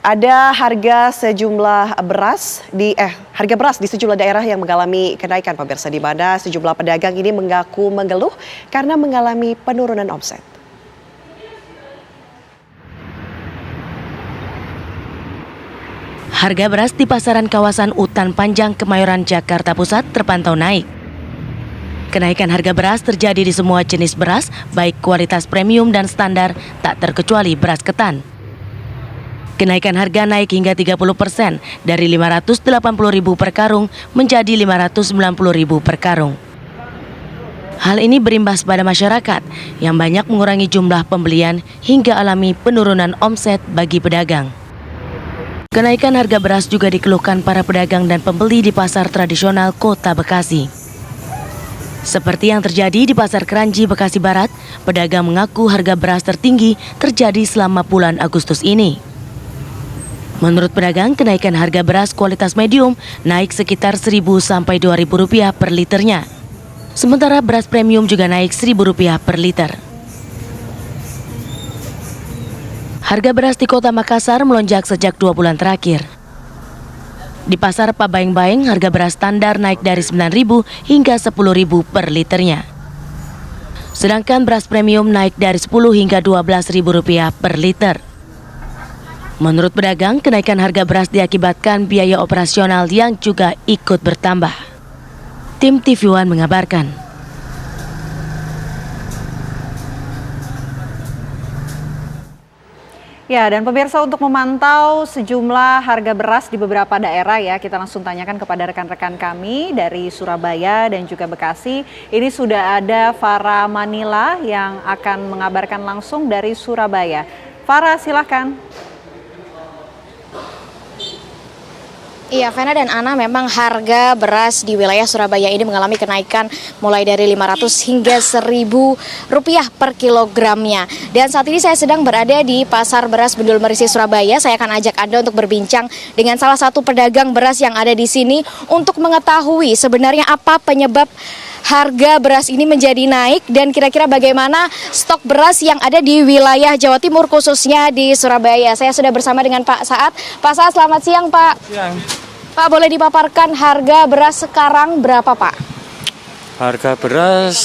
Ada harga beras di sejumlah daerah yang mengalami kenaikan pemirsa, di mana sejumlah pedagang ini mengaku mengeluh karena mengalami penurunan omset. Harga beras di pasaran kawasan Utan Panjang, Kemayoran, Jakarta Pusat terpantau naik. Kenaikan harga beras terjadi di semua jenis beras, baik kualitas premium dan standar, tak terkecuali beras ketan. Kenaikan harga naik hingga 30% dari Rp580.000 per karung menjadi Rp590.000 per karung. Hal ini berimbas pada masyarakat yang banyak mengurangi jumlah pembelian hingga alami penurunan omset bagi pedagang. Kenaikan harga beras juga dikeluhkan para pedagang dan pembeli di pasar tradisional Kota Bekasi. Seperti yang terjadi di Pasar Kranji, Bekasi Barat, pedagang mengaku harga beras tertinggi terjadi selama bulan Agustus ini. Menurut pedagang, kenaikan harga beras kualitas medium naik sekitar Rp1.000 sampai Rp2.000 per liternya. Sementara beras premium juga naik Rp1.000 per liter. Harga beras di Kota Makassar melonjak sejak 2 bulan terakhir. Di pasar Pabaeng-Baeng, harga beras standar naik dari Rp9.000 hingga Rp10.000 per liternya. Sedangkan beras premium naik dari Rp10 hingga Rp12.000 per liter. Menurut pedagang, kenaikan harga beras diakibatkan biaya operasional yang juga ikut bertambah. Tim TV One mengabarkan. Ya, dan pemirsa, untuk memantau sejumlah harga beras di beberapa daerah ya, kita langsung tanyakan kepada rekan-rekan kami dari Surabaya dan juga Bekasi. Ini sudah ada Farah Manila yang akan mengabarkan langsung dari Surabaya. Farah, silakan. Iya, Vena dan Ana, memang harga beras di wilayah Surabaya ini mengalami kenaikan mulai dari Rp500 hingga Rp1.000 per kilogramnya. Dan saat ini saya sedang berada di Pasar Beras Bendul Merisi, Surabaya. Saya akan ajak Anda untuk berbincang dengan salah satu pedagang beras yang ada di sini untuk mengetahui sebenarnya apa penyebab harga beras ini menjadi naik dan kira-kira bagaimana stok beras yang ada di wilayah Jawa Timur, khususnya di Surabaya. Saya sudah bersama dengan Pak Saat. Pak Saat, selamat siang, Pak. Siang. Pak, boleh dipaparkan harga beras sekarang berapa, Pak? Harga beras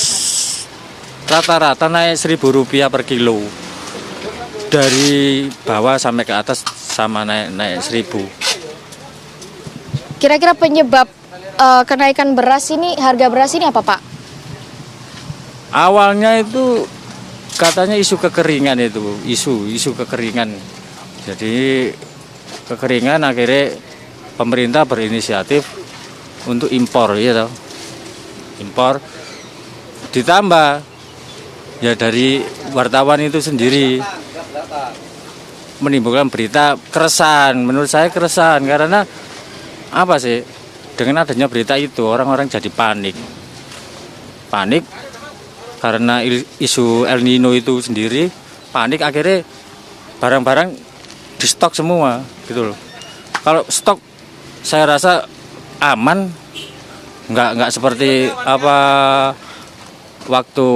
rata-rata naik Rp1.000 per kilo. Dari bawah sampai ke atas sama naik 1.000. Kira-kira penyebab kenaikan beras ini, harga beras ini apa, Pak? Awalnya itu katanya isu kekeringan itu, isu kekeringan. Jadi kekeringan akhirnya pemerintah berinisiatif untuk impor, ya toh. Impor ditambah ya dari wartawan itu sendiri menimbulkan berita keresahan. Menurut saya keresahan karena apa sih? Dengan adanya berita itu orang-orang jadi panik karena isu El Nino itu sendiri, panik akhirnya barang-barang di stok semua gitu loh. Kalau stok saya rasa aman, nggak seperti apa waktu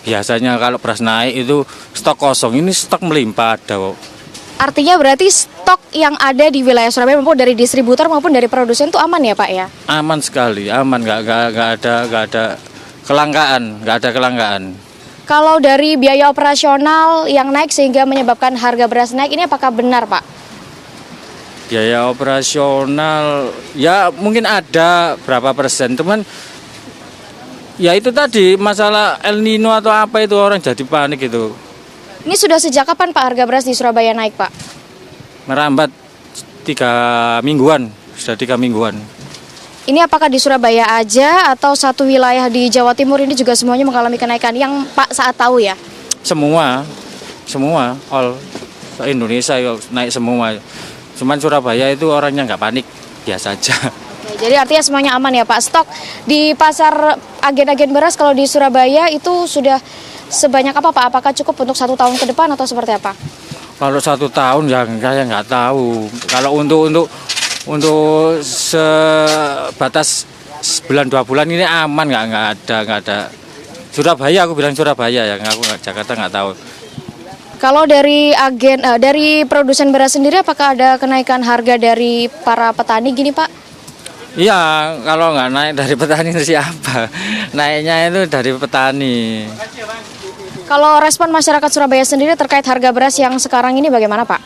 biasanya kalau beras naik itu stok kosong, ini stok melimpah ada kok. Artinya berarti stok yang ada di wilayah Surabaya maupun dari distributor maupun dari produsen itu aman ya, Pak ya? Aman sekali, aman, nggak ada kelangkaan. Kalau dari biaya operasional yang naik sehingga menyebabkan harga beras naik, ini apakah benar, Pak? Biaya operasional ya mungkin ada berapa persen, teman. Ya itu tadi masalah El Nino atau apa itu orang jadi panik itu. Ini sudah sejak kapan, Pak, harga beras di Surabaya naik, Pak? Merambat 3 mingguan, sudah 3 mingguan. Ini apakah di Surabaya aja atau satu wilayah di Jawa Timur ini juga semuanya mengalami kenaikan yang Pak Saat tahu ya? Semua, all Indonesia naik semua. Cuman Surabaya itu orangnya nggak panik, biasa aja. Oke, jadi artinya semuanya aman ya, Pak. Stok di pasar agen-agen beras kalau di Surabaya itu sudah sebanyak apa, Pak? Apakah cukup untuk 1 tahun ke depan atau seperti apa? Kalau 1 tahun ya saya nggak tahu. Kalau untuk sebatas sebulan 2 bulan ini aman, nggak ada. Surabaya, aku bilang Surabaya ya, aku Jakarta nggak tahu. Kalau dari dari produsen beras sendiri, apakah ada kenaikan harga dari para petani gini, Pak? Iya, kalau nggak naik dari petani itu siapa? Naiknya itu dari petani. Kalau respon masyarakat Surabaya sendiri terkait harga beras yang sekarang ini bagaimana, Pak?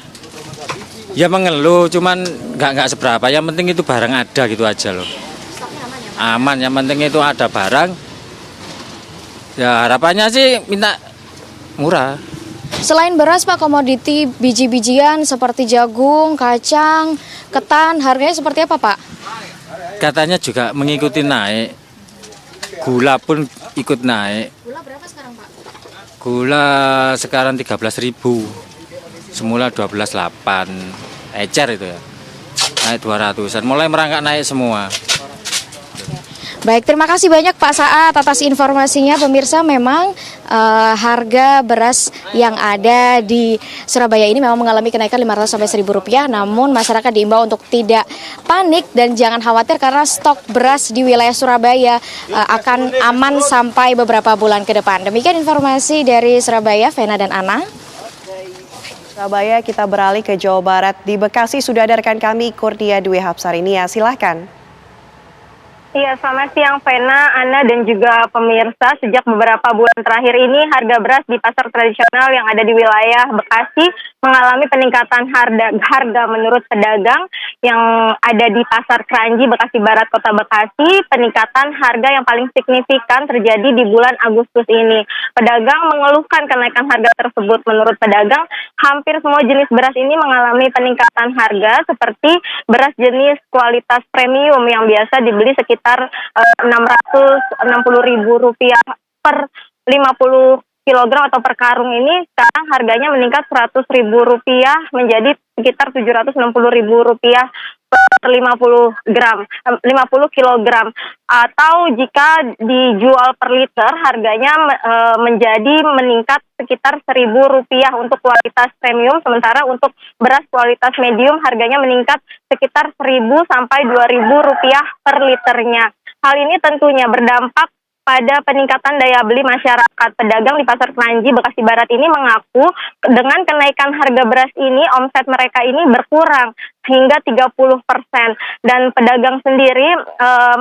Ya mengeluh, cuman nggak seberapa. Yang penting itu barang ada gitu aja loh. Aman, yang penting itu ada barang. Ya harapannya sih minta murah. Selain beras, Pak, komoditi biji-bijian seperti jagung, kacang, ketan, harganya seperti apa, Pak? Katanya juga mengikuti naik. Gula pun ikut naik. Gula berapa sekarang, Pak? Gula sekarang 13.000. Semula 12.800. Ecer itu ya. Naik 200-an. Mulai merangkak naik semua. Baik, terima kasih banyak Pak Saat atas informasinya. Pemirsa, memang harga beras yang ada di Surabaya ini memang mengalami kenaikan 500 sampai Rp1.000, namun masyarakat diimbau untuk tidak panik dan jangan khawatir karena stok beras di wilayah Surabaya akan aman sampai beberapa bulan ke depan. Demikian informasi dari Surabaya, Vena dan Ana. Surabaya, kita beralih ke Jawa Barat. Di Bekasi sudah ada rekan kami Kurnia Dwi Hapsarinia. Silahkan. Iya, selamat siang Vena, Ana, dan juga pemirsa. Sejak beberapa bulan terakhir ini, harga beras di pasar tradisional yang ada di wilayah Bekasi mengalami peningkatan harga menurut pedagang yang ada di Pasar Kranji, Bekasi Barat, Kota Bekasi. Peningkatan harga yang paling signifikan terjadi di bulan Agustus ini. Pedagang mengeluhkan kenaikan harga tersebut. Menurut pedagang, hampir semua jenis beras ini mengalami peningkatan harga, seperti beras jenis kualitas premium yang biasa dibeli sekitar Rp660.000 per 50 kilogram atau per karung ini sekarang harganya meningkat Rp100.000 menjadi sekitar Rp760.000 per 50 kilogram. Atau jika dijual per liter harganya meningkat sekitar Rp1.000 untuk kualitas premium, sementara untuk beras kualitas medium harganya meningkat sekitar Rp1.000 sampai Rp2.000 per liternya. Hal ini tentunya berdampak pada peningkatan daya beli masyarakat. Pedagang di Pasar Kranji, Bekasi Barat ini mengaku dengan kenaikan harga beras ini, omset mereka ini berkurang hingga 30%. Dan pedagang sendiri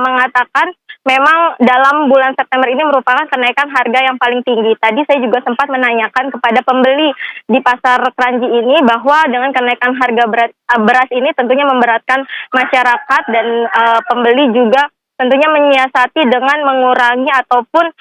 mengatakan memang dalam bulan September ini merupakan kenaikan harga yang paling tinggi. Tadi saya juga sempat menanyakan kepada pembeli di Pasar Kranji ini bahwa dengan kenaikan harga beras ini tentunya memberatkan masyarakat dan pembeli juga tentunya menyiasati dengan mengurangi ataupun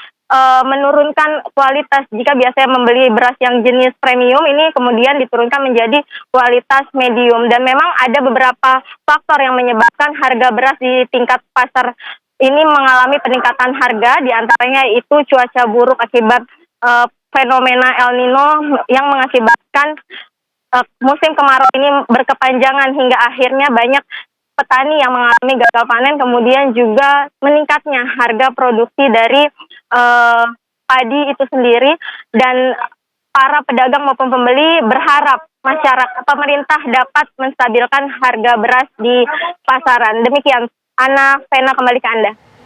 menurunkan kualitas. Jika biasanya membeli beras yang jenis premium, ini kemudian diturunkan menjadi kualitas medium. Dan memang ada beberapa faktor yang menyebabkan harga beras di tingkat pasar ini mengalami peningkatan harga. Di antaranya itu cuaca buruk akibat fenomena El Nino yang mengakibatkan musim kemarau ini berkepanjangan hingga akhirnya banyak petani yang mengalami gagal panen, kemudian juga meningkatnya harga produksi dari padi itu sendiri. Dan para pedagang maupun pembeli berharap pemerintah dapat menstabilkan harga beras di pasaran. Demikian, Ana, Vena, kembali ke Anda.